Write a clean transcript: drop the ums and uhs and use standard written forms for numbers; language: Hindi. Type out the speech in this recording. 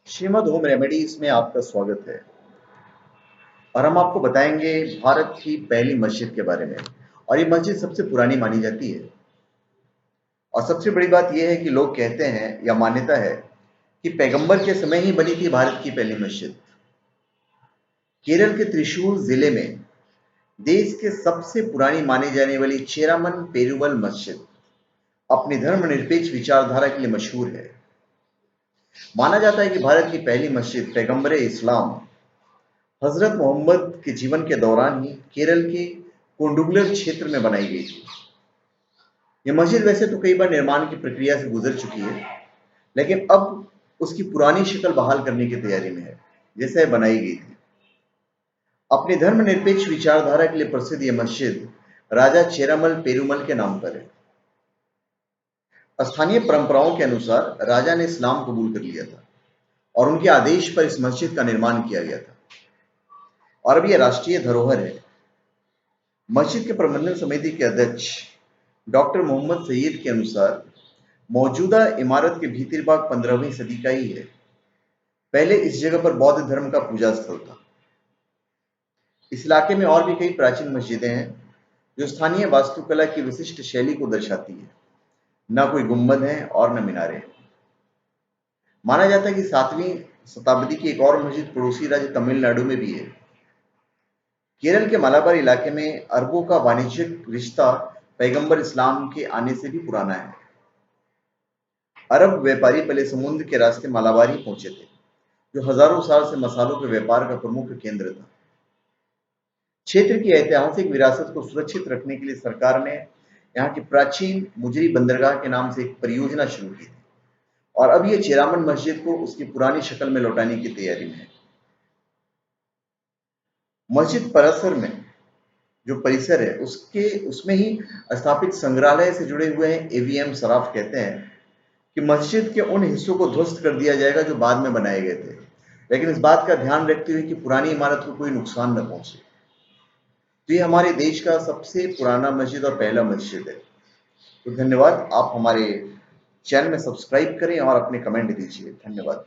श्रीमद होम रेमेडीज में आपका स्वागत है और हम आपको बताएंगे भारत की पहली मस्जिद के बारे में। और ये मस्जिद सबसे पुरानी मानी जाती है। और सबसे बड़ी बात यह है कि लोग कहते हैं या मान्यता है कि पैगंबर के समय ही बनी थी भारत की पहली मस्जिद। केरल के त्रिशूर जिले में देश के सबसे पुरानी मानी जाने वाली चेरामन पेरुमल मस्जिद अपनी धर्मनिरपेक्ष विचारधारा के लिए मशहूर है। माना जाता है कि भारत की पहली मस्जिद पैगंबर इस्लाम हजरत मोहम्मद के जीवन के दौरान ही केरल के कोंडुगुलर क्षेत्र में बनाई गई थी। यह मस्जिद वैसे तो कई बार निर्माण की प्रक्रिया से गुजर चुकी है, लेकिन अब उसकी पुरानी शक्ल बहाल करने की तैयारी में है, जैसे बनाई गई थी। अपनी धर्मनिरपेक्ष विचारधारा के लिए प्रसिद्ध यह मस्जिद राजा चेरामल पेरुमल के नाम पर है। स्थानीय परंपराओं के अनुसार राजा ने इस्लाम कबूल कर लिया था और उनके आदेश पर इस मस्जिद का निर्माण किया गया था और अब यह राष्ट्रीय धरोहर है। मस्जिद के प्रबंधन समिति के अध्यक्ष डॉक्टर मोहम्मद सईद के अनुसार मौजूदा इमारत के भीतर भाग 15वीं सदी का ही है। पहले इस जगह पर बौद्ध धर्म का पूजा स्थल था। इस इलाके में और भी कई प्राचीन मस्जिदें हैं जो स्थानीय वास्तुकला की विशिष्ट शैली को दर्शाती है। न कोई गुंबद है और न मीनारें। माना जाता है कि 7वीं शताब्दी की एक और मस्जिद पड़ोसी राज्य तमिलनाडु में भी है। केरल के मालाबार इलाके में अरबों का वाणिज्यिक रिश्ता पैगंबर इस्लाम के आने से भी पुराना है। अरब व्यापारी पहले समुद्र के रास्ते मालाबार ही पहुंचे थे, जो हजारों साल से मसालों के व्यापार का प्रमुख केंद्र था। क्षेत्र की ऐतिहासिक विरासत को सुरक्षित रखने के लिए सरकार ने यहाँ की प्राचीन मुजरी बंदरगाह के नाम से एक परियोजना शुरू की थी और अब यह चेरामन मस्जिद को उसकी पुरानी शक्ल में लौटाने की तैयारी में है। मस्जिद परिसर में जो परिसर है उसमें ही स्थापित संग्रहालय से जुड़े हुए हैं एवीएम सराफ कहते हैं कि मस्जिद के उन हिस्सों को ध्वस्त कर दिया जाएगा जो बाद में बनाए गए थे, लेकिन इस बात का ध्यान रखते हुए कि पुरानी इमारत को कोई नुकसान न पहुंचे। तो ये हमारे देश का सबसे पुराना मस्जिद और पहला मस्जिद है। तो धन्यवाद। आप हमारे चैनल में सब्सक्राइब करें और अपने कमेंट दीजिए। धन्यवाद।